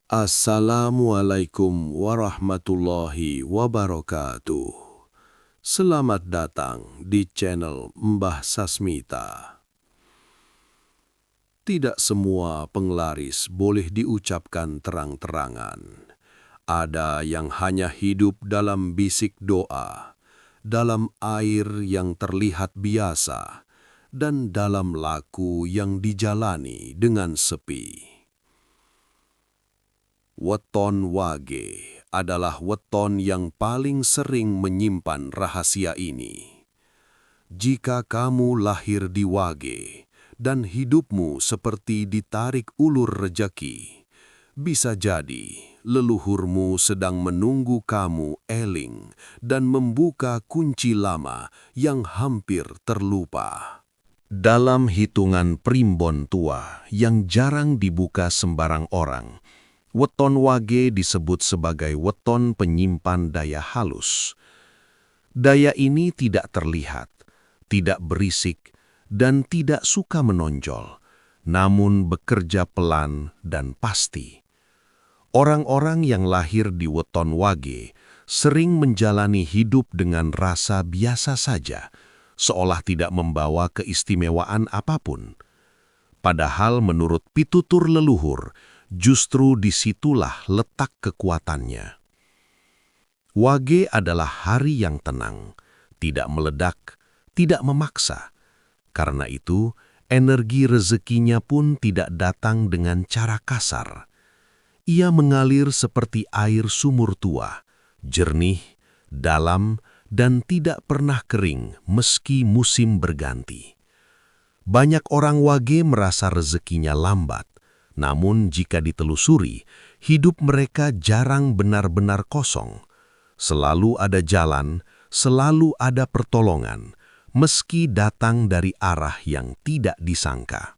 Assalamualaikum warahmatullahi wabarakatuh. Selamat datang di channel Mbah Sasmita. Tidak semua penglaris boleh diucapkan terang-terangan. Ada yang hanya hidup dalam bisik doa, dalam air yang terlihat biasa, dan dalam laku yang dijalani dengan sepi. Weton Wage adalah weton yang paling sering menyimpan rahasia ini. Jika kamu lahir di Wage dan hidupmu seperti ditarik ulur rejeki, bisa jadi leluhurmu sedang menunggu kamu eling dan membuka kunci lama yang hampir terlupa. Dalam hitungan primbon tua yang jarang dibuka sembarang orang, weton Wage disebut sebagai weton penyimpan daya halus. Daya ini tidak terlihat, tidak berisik, dan tidak suka menonjol, namun bekerja pelan dan pasti. Orang-orang yang lahir di weton Wage sering menjalani hidup dengan rasa biasa saja, seolah tidak membawa keistimewaan apapun. Padahal menurut pitutur leluhur, justru disitulah letak kekuatannya. Wage adalah hari yang tenang, tidak meledak, tidak memaksa. Karena itu, energi rezekinya pun tidak datang dengan cara kasar. Ia mengalir seperti air sumur tua, jernih, dalam, dan tidak pernah kering meski musim berganti. Banyak orang Wage merasa rezekinya lambat. Namun jika ditelusuri, hidup mereka jarang benar-benar kosong. Selalu ada jalan, selalu ada pertolongan, meski datang dari arah yang tidak disangka.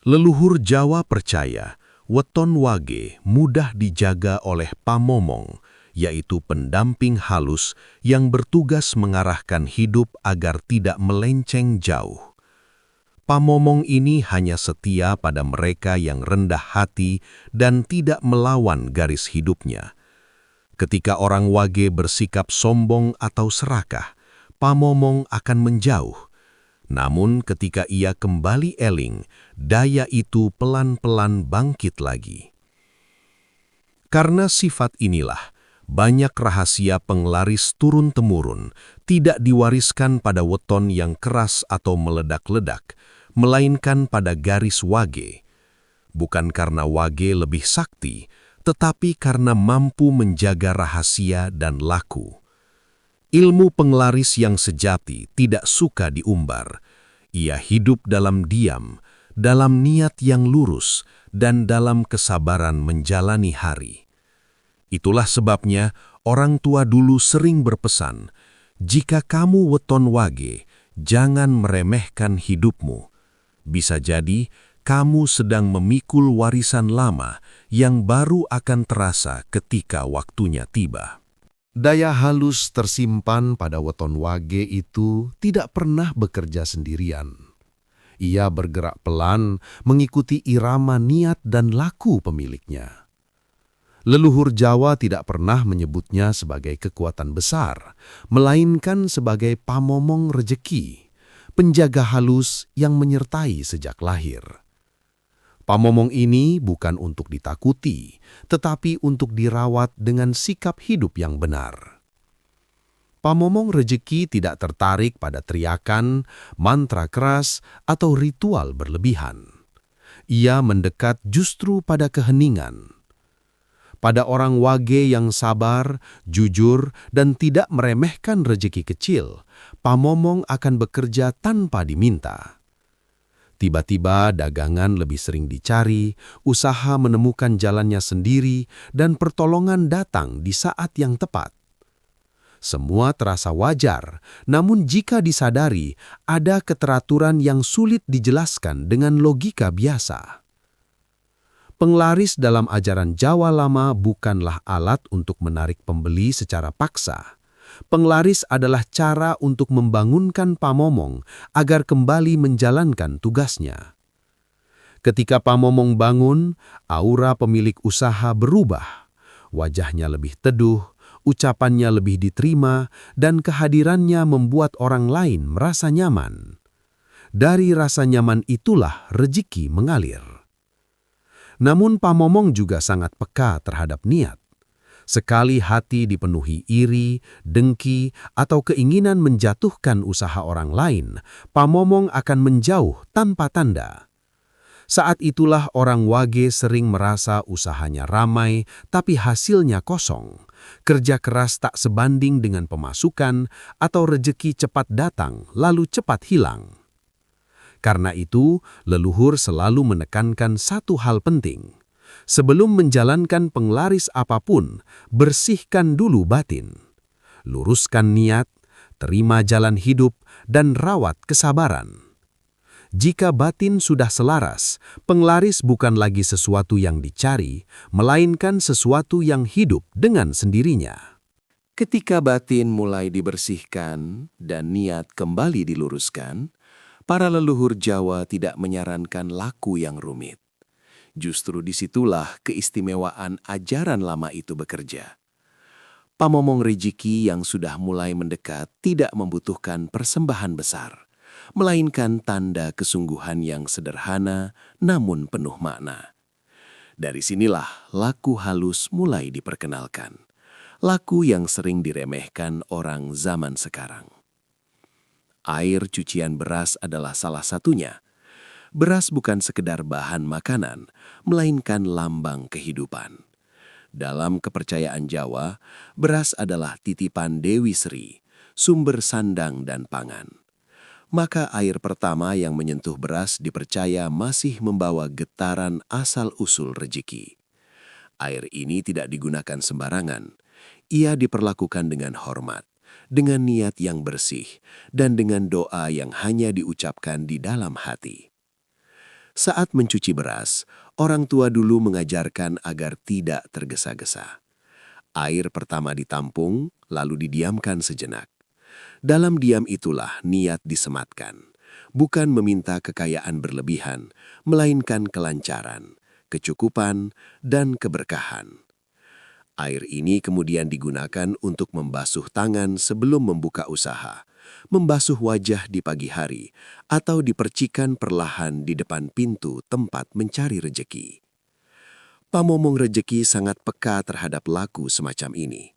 Leluhur Jawa percaya, weton Wage mudah dijaga oleh pamomong, yaitu pendamping halus yang bertugas mengarahkan hidup agar tidak melenceng jauh. Pamomong ini hanya setia pada mereka yang rendah hati dan tidak melawan garis hidupnya. Ketika orang Wage bersikap sombong atau serakah, pamomong akan menjauh. Namun ketika ia kembali eling, daya itu pelan-pelan bangkit lagi. Karena sifat inilah, banyak rahasia penglaris turun-temurun tidak diwariskan pada weton yang keras atau meledak-ledak, melainkan pada garis Wage. Bukan karena Wage lebih sakti, tetapi karena mampu menjaga rahasia dan laku. Ilmu penglaris yang sejati tidak suka diumbar. Ia hidup dalam diam, dalam niat yang lurus, dan dalam kesabaran menjalani hari. Itulah sebabnya orang tua dulu sering berpesan, jika kamu weton Wage, jangan meremehkan hidupmu. Bisa jadi, kamu sedang memikul warisan lama yang baru akan terasa ketika waktunya tiba. Daya halus tersimpan pada weton Wage itu tidak pernah bekerja sendirian. Ia bergerak pelan, mengikuti irama niat dan laku pemiliknya. Leluhur Jawa tidak pernah menyebutnya sebagai kekuatan besar, melainkan sebagai pamomong rejeki, penjaga halus yang menyertai sejak lahir. Pamomong ini bukan untuk ditakuti, tetapi untuk dirawat dengan sikap hidup yang benar. Pamomong rejeki tidak tertarik pada teriakan, mantra keras, atau ritual berlebihan. Ia mendekat justru pada keheningan. Pada orang Wage yang sabar, jujur, dan tidak meremehkan rejeki kecil, pamomong akan bekerja tanpa diminta. Tiba-tiba dagangan lebih sering dicari, usaha menemukan jalannya sendiri, dan pertolongan datang di saat yang tepat. Semua terasa wajar, namun jika disadari, ada keteraturan yang sulit dijelaskan dengan logika biasa. Penglaris dalam ajaran Jawa lama bukanlah alat untuk menarik pembeli secara paksa. Penglaris adalah cara untuk membangunkan pamomong agar kembali menjalankan tugasnya. Ketika Pamomong bangun, aura pemilik usaha berubah. Wajahnya lebih teduh, ucapannya lebih diterima, dan kehadirannya membuat orang lain merasa nyaman. Dari rasa nyaman itulah rezeki mengalir. Namun Pamomong juga sangat peka terhadap niat. Sekali hati dipenuhi iri, dengki, atau keinginan menjatuhkan usaha orang lain, Pamomong akan menjauh tanpa tanda. Saat itulah orang Wage sering merasa usahanya ramai, tapi hasilnya kosong. Kerja keras tak sebanding dengan pemasukan, atau rejeki cepat datang lalu cepat hilang. Karena itu, leluhur selalu menekankan satu hal penting. Sebelum menjalankan penglaris apapun, bersihkan dulu batin. Luruskan niat, terima jalan hidup, dan rawat kesabaran. Jika batin sudah selaras, penglaris bukan lagi sesuatu yang dicari, melainkan sesuatu yang hidup dengan sendirinya. Ketika batin mulai dibersihkan dan niat kembali diluruskan, para leluhur Jawa tidak menyarankan laku yang rumit. Justru disitulah keistimewaan ajaran lama itu bekerja. Pamomong rejeki yang sudah mulai mendekat tidak membutuhkan persembahan besar, melainkan tanda kesungguhan yang sederhana namun penuh makna. Dari sinilah laku halus mulai diperkenalkan. Laku yang sering diremehkan orang zaman sekarang. Air cucian beras adalah salah satunya. Beras bukan sekedar bahan makanan, melainkan lambang kehidupan. Dalam kepercayaan Jawa, beras adalah titipan Dewi Sri, sumber sandang dan pangan. Maka air pertama yang menyentuh beras dipercaya masih membawa getaran asal-usul rejeki. Air ini tidak digunakan sembarangan. Ia diperlakukan dengan hormat, dengan niat yang bersih, dan dengan doa yang hanya diucapkan di dalam hati. Saat mencuci beras, orang tua dulu mengajarkan agar tidak tergesa-gesa. Air pertama ditampung, lalu didiamkan sejenak. Dalam diam itulah niat disematkan, bukan meminta kekayaan berlebihan, melainkan kelancaran, kecukupan, dan keberkahan. Air ini kemudian digunakan untuk membasuh tangan sebelum membuka usaha, membasuh wajah di pagi hari, atau dipercikan perlahan di depan pintu tempat mencari rejeki. Pamomong rejeki sangat peka terhadap laku semacam ini.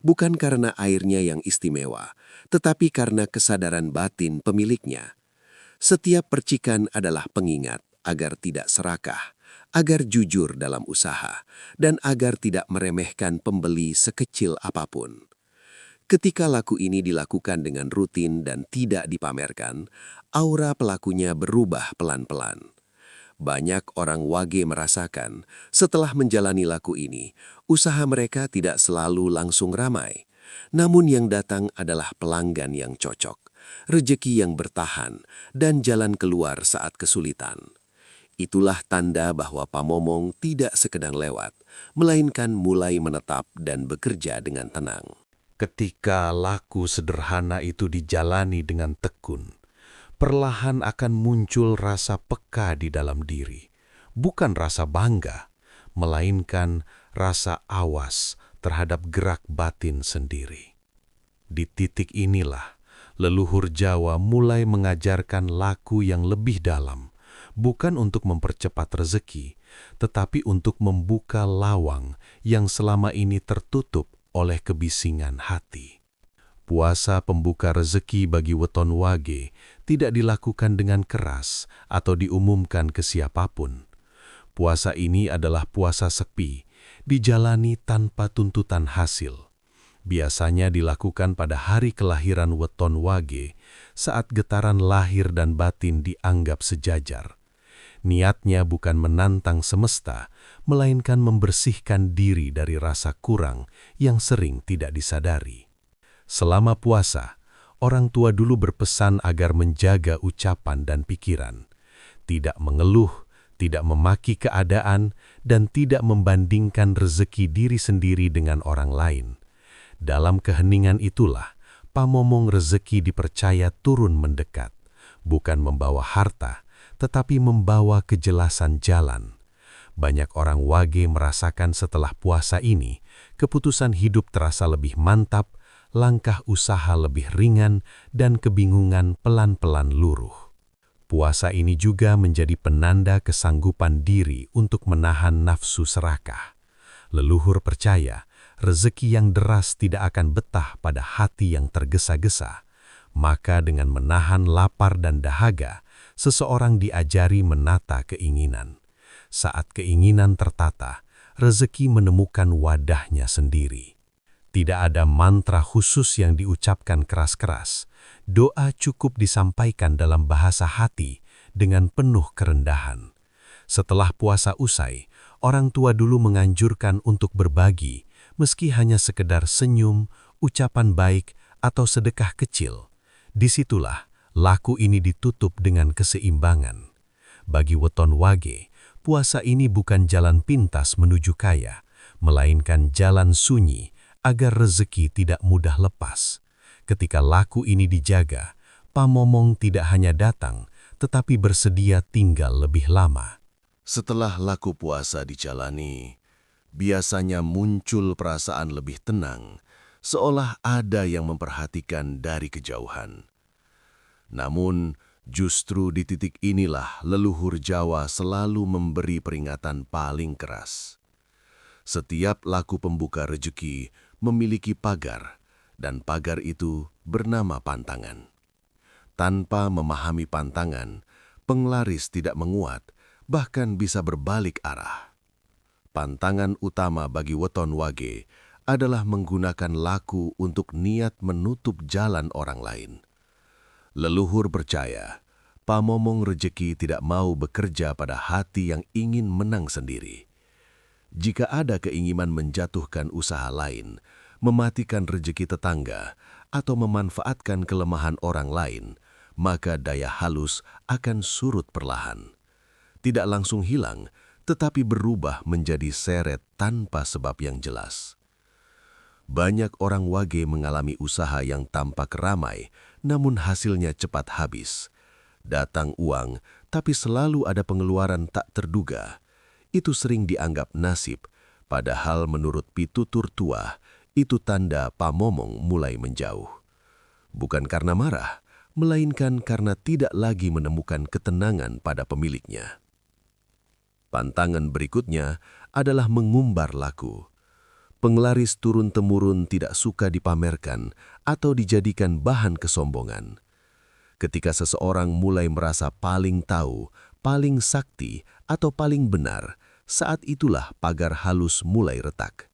Bukan karena airnya yang istimewa, tetapi karena kesadaran batin pemiliknya. Setiap percikan adalah pengingat agar tidak serakah, agar jujur dalam usaha, dan agar tidak meremehkan pembeli sekecil apapun. Ketika laku ini dilakukan dengan rutin dan tidak dipamerkan, aura pelakunya berubah pelan-pelan. Banyak orang Wage merasakan, setelah menjalani laku ini, usaha mereka tidak selalu langsung ramai. Namun yang datang adalah pelanggan yang cocok, rejeki yang bertahan, dan jalan keluar saat kesulitan. Itulah tanda bahwa Pamomong tidak sekedar lewat, melainkan mulai menetap dan bekerja dengan tenang. Ketika laku sederhana itu dijalani dengan tekun, perlahan akan muncul rasa peka di dalam diri. Bukan rasa bangga, melainkan rasa awas terhadap gerak batin sendiri. Di titik inilah, leluhur Jawa mulai mengajarkan laku yang lebih dalam, bukan untuk mempercepat rezeki, tetapi untuk membuka lawang yang selama ini tertutup oleh kebisingan hati. Puasa pembuka rezeki bagi weton Wage tidak dilakukan dengan keras atau diumumkan ke siapapun. Puasa ini adalah puasa sepi, dijalani tanpa tuntutan hasil. Biasanya dilakukan pada hari kelahiran weton Wage saat getaran lahir dan batin dianggap sejajar. Niatnya bukan menantang semesta, melainkan membersihkan diri dari rasa kurang yang sering tidak disadari. Selama puasa, orang tua dulu berpesan agar menjaga ucapan dan pikiran, tidak mengeluh, tidak memaki keadaan, dan tidak membandingkan rezeki diri sendiri dengan orang lain. Dalam keheningan itulah, Pamomong rezeki dipercaya turun mendekat, bukan membawa harta, tetapi membawa kejelasan jalan. Banyak orang wage merasakan setelah puasa ini, keputusan hidup terasa lebih mantap, langkah usaha lebih ringan, dan kebingungan pelan-pelan luruh. Puasa ini juga menjadi penanda kesanggupan diri untuk menahan nafsu serakah. Leluhur percaya, rezeki yang deras tidak akan betah pada hati yang tergesa-gesa. Maka dengan menahan lapar dan dahaga, seseorang diajari menata keinginan. Saat keinginan tertata, rezeki menemukan wadahnya sendiri. Tidak ada mantra khusus yang diucapkan keras-keras. Doa cukup disampaikan dalam bahasa hati dengan penuh kerendahan. Setelah puasa usai, orang tua dulu menganjurkan untuk berbagi, meski hanya sekedar senyum, ucapan baik, atau sedekah kecil. Disitulah laku ini ditutup dengan keseimbangan. Bagi weton wage, puasa ini bukan jalan pintas menuju kaya, melainkan jalan sunyi agar rezeki tidak mudah lepas. Ketika laku ini dijaga, pamomong tidak hanya datang, tetapi bersedia tinggal lebih lama. Setelah laku puasa dijalani, biasanya muncul perasaan lebih tenang, seolah ada yang memperhatikan dari kejauhan. Namun, justru di titik inilah leluhur Jawa selalu memberi peringatan paling keras. Setiap laku pembuka rejeki memiliki pagar, dan pagar itu bernama pantangan. Tanpa memahami pantangan, penglaris tidak menguat, bahkan bisa berbalik arah. Pantangan utama bagi weton wage adalah menggunakan laku untuk niat menutup jalan orang lain. Leluhur percaya, pamomong rejeki tidak mau bekerja pada hati yang ingin menang sendiri. Jika ada keinginan menjatuhkan usaha lain, mematikan rejeki tetangga, atau memanfaatkan kelemahan orang lain, maka daya halus akan surut perlahan. Tidak langsung hilang, tetapi berubah menjadi seret tanpa sebab yang jelas. Banyak orang wage mengalami usaha yang tampak ramai, namun hasilnya cepat habis. Datang uang, tapi selalu ada pengeluaran tak terduga. Itu sering dianggap nasib, padahal menurut pitutur tua, itu tanda pamomong mulai menjauh. Bukan karena marah, melainkan karena tidak lagi menemukan ketenangan pada pemiliknya. Pantangan berikutnya adalah mengumbar laku. Penglaris turun-temurun tidak suka dipamerkan atau dijadikan bahan kesombongan. Ketika seseorang mulai merasa paling tahu, paling sakti, atau paling benar, saat itulah pagar halus mulai retak.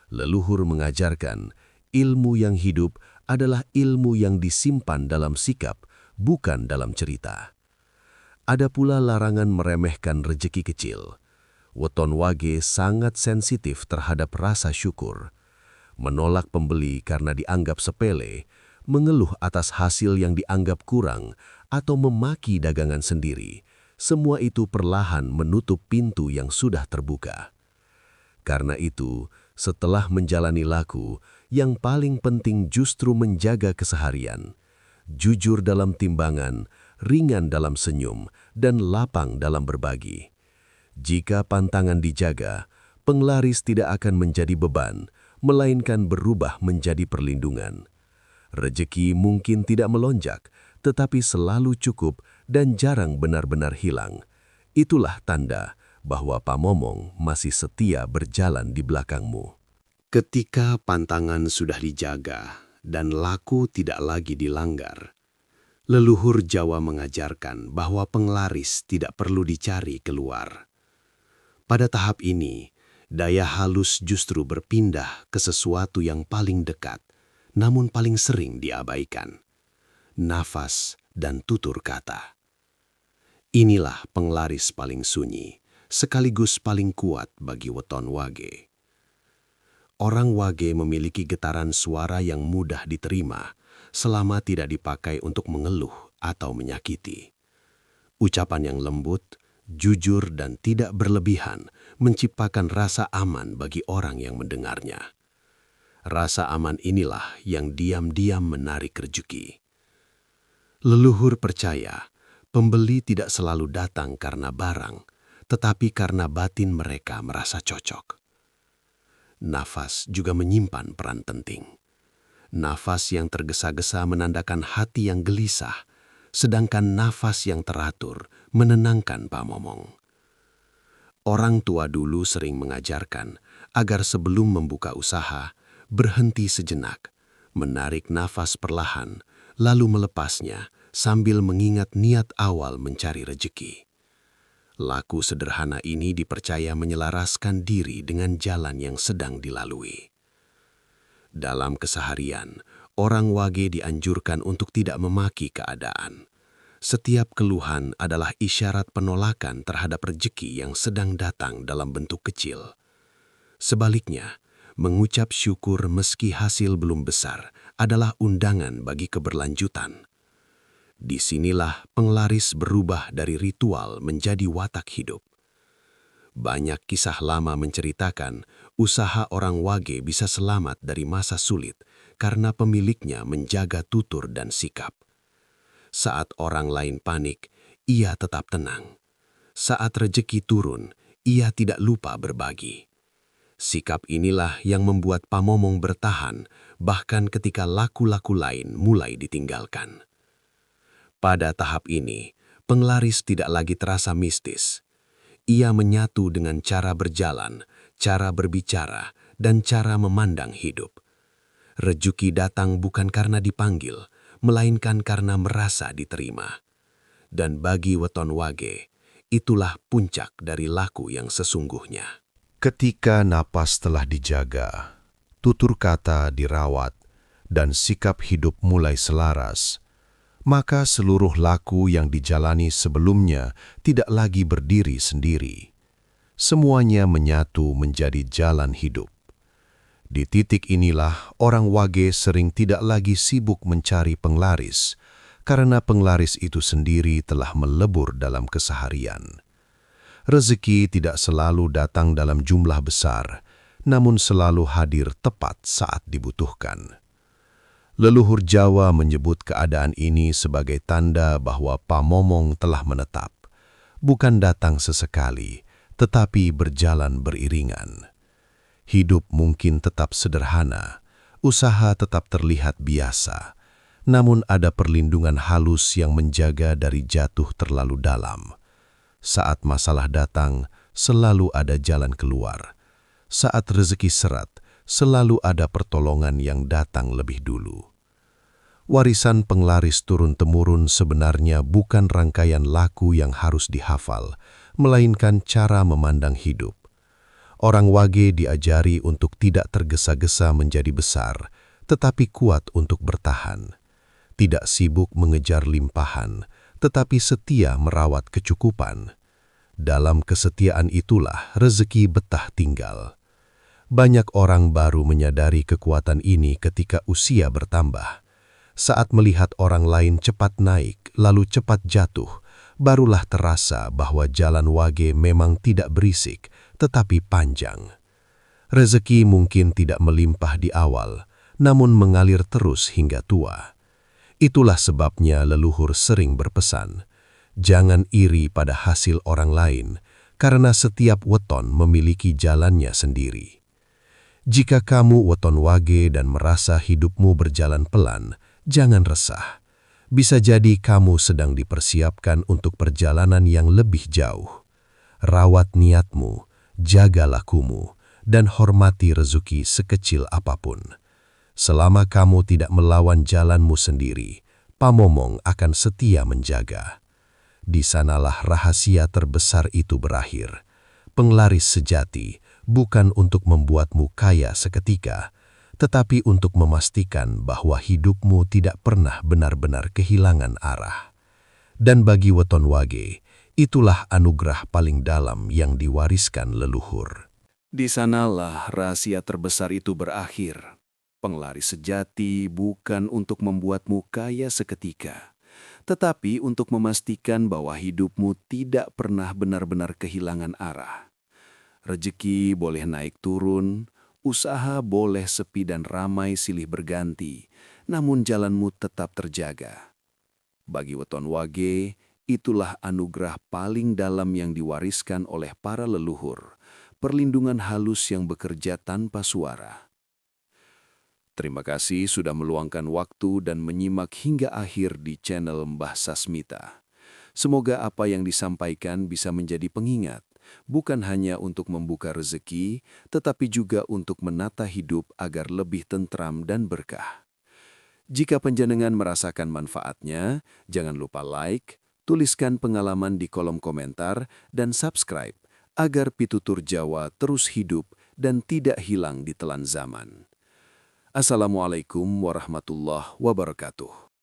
Leluhur mengajarkan, ilmu yang hidup adalah ilmu yang disimpan dalam sikap, bukan dalam cerita. Ada pula larangan meremehkan rejeki kecil. Weton wage sangat sensitif terhadap rasa syukur. Menolak pembeli karena dianggap sepele, mengeluh atas hasil yang dianggap kurang, atau memaki dagangan sendiri. Semua itu perlahan menutup pintu yang sudah terbuka. Karena itu, setelah menjalani laku, yang paling penting justru menjaga keseharian. Jujur dalam timbangan, ringan dalam senyum, dan lapang dalam berbagi. Jika pantangan dijaga, penglaris tidak akan menjadi beban, melainkan berubah menjadi perlindungan. Rezeki mungkin tidak melonjak, tetapi selalu cukup dan jarang benar-benar hilang. Itulah tanda bahwa pamomong masih setia berjalan di belakangmu. Ketika pantangan sudah dijaga dan laku tidak lagi dilanggar, leluhur Jawa mengajarkan bahwa penglaris tidak perlu dicari keluar. Pada tahap ini, daya halus justru berpindah ke sesuatu yang paling dekat, namun paling sering diabaikan: nafas dan tutur kata. Inilah penglaris paling sunyi, sekaligus paling kuat bagi weton wage. Orang wage memiliki getaran suara yang mudah diterima selama tidak dipakai untuk mengeluh atau menyakiti. Ucapan yang lembut, jujur, dan tidak berlebihan menciptakan rasa aman bagi orang yang mendengarnya. Rasa aman inilah yang diam-diam menarik rezeki. Leluhur percaya, Pembeli tidak selalu datang karena barang, tetapi karena batin mereka merasa cocok. Nafas juga menyimpan peran penting. Nafas yang tergesa-gesa menandakan hati yang gelisah, sedangkan nafas yang teratur menenangkan Pak Momong. Orang tua dulu sering mengajarkan agar sebelum membuka usaha, berhenti sejenak, menarik nafas perlahan, lalu melepasnya sambil mengingat niat awal mencari rejeki. Laku sederhana ini dipercaya menyelaraskan diri dengan jalan yang sedang dilalui. Dalam keseharian, orang Wage dianjurkan untuk tidak memaki keadaan. Setiap keluhan adalah isyarat penolakan terhadap rejeki yang sedang datang dalam bentuk kecil. Sebaliknya, mengucap syukur meski hasil belum besar adalah undangan bagi keberlanjutan. Disinilah penglaris berubah dari ritual menjadi watak hidup. Banyak kisah lama menceritakan usaha orang Wage bisa selamat dari masa sulit karena pemiliknya menjaga tutur dan sikap. Saat orang lain panik, ia tetap tenang. Saat rejeki turun, ia tidak lupa berbagi. Sikap inilah yang membuat Pak Momong bertahan, bahkan ketika laku-laku lain mulai ditinggalkan. Pada tahap ini, penglaris tidak lagi terasa mistis. Ia menyatu dengan cara berjalan, cara berbicara, dan cara memandang hidup. Rejeki datang bukan karena dipanggil, melainkan karena merasa diterima. Dan bagi weton Wage, itulah puncak dari laku yang sesungguhnya. Ketika napas telah dijaga, tutur kata dirawat, dan sikap hidup mulai selaras, maka seluruh laku yang dijalani sebelumnya tidak lagi berdiri sendiri. Semuanya menyatu menjadi jalan hidup. Di titik inilah orang Wage sering tidak lagi sibuk mencari penglaris, karena penglaris itu sendiri telah melebur dalam keseharian. Rezeki tidak selalu datang dalam jumlah besar, namun selalu hadir tepat saat dibutuhkan. Leluhur Jawa menyebut keadaan ini sebagai tanda bahwa Pak Momong telah menetap, bukan datang sesekali, tetapi berjalan beriringan. Hidup mungkin tetap sederhana, usaha tetap terlihat biasa, namun ada perlindungan halus yang menjaga dari jatuh terlalu dalam. Saat masalah datang, selalu ada jalan keluar. Saat rezeki seret, selalu ada pertolongan yang datang lebih dulu. Warisan penglaris turun-temurun sebenarnya bukan rangkaian laku yang harus dihafal, melainkan cara memandang hidup. Orang Wage diajari untuk tidak tergesa-gesa menjadi besar, tetapi kuat untuk bertahan. Tidak sibuk mengejar limpahan, tetapi setia merawat kecukupan. Dalam kesetiaan itulah rezeki betah tinggal. Banyak orang baru menyadari kekuatan ini ketika usia bertambah. Saat melihat orang lain cepat naik, lalu cepat jatuh, barulah terasa bahwa jalan Wage memang tidak berisik, tetapi panjang. Rezeki mungkin tidak melimpah di awal, namun mengalir terus hingga tua. Itulah sebabnya leluhur sering berpesan, jangan iri pada hasil orang lain, karena setiap weton memiliki jalannya sendiri. Jika kamu weton Wage dan merasa hidupmu berjalan pelan, jangan resah. Bisa jadi kamu sedang dipersiapkan untuk perjalanan yang lebih jauh. Rawat niatmu, jaga lakumu, dan hormati rezeki sekecil apapun. Selama kamu tidak melawan jalanmu sendiri, Pak Momong akan setia menjaga. Di sanalah rahasia terbesar itu berakhir. Penglaris sejati bukan untuk membuatmu kaya seketika, tetapi untuk memastikan bahwa hidupmu tidak pernah benar-benar kehilangan arah. Dan bagi weton Wage, itulah anugerah paling dalam yang diwariskan leluhur. Di sanalah rahasia terbesar itu berakhir. Penglaris sejati bukan untuk membuatmu kaya seketika, tetapi untuk memastikan bahwa hidupmu tidak pernah benar-benar kehilangan arah. Rezeki boleh naik turun, usaha boleh sepi dan ramai silih berganti, namun jalanmu tetap terjaga. Bagi weton Wage, Itulah anugerah paling dalam yang diwariskan oleh para leluhur, perlindungan halus yang bekerja tanpa suara. Terima kasih sudah meluangkan waktu dan menyimak hingga akhir di channel Mbah Sasmita. Semoga apa yang disampaikan bisa menjadi pengingat, bukan hanya untuk membuka rezeki, tetapi juga untuk menata hidup agar lebih tentram dan berkah. Jika panjenengan merasakan manfaatnya, jangan lupa like, tuliskan pengalaman di kolom komentar, dan subscribe agar Pitutur Jawa terus hidup dan tidak hilang di telan zaman. Assalamualaikum warahmatullahi wabarakatuh.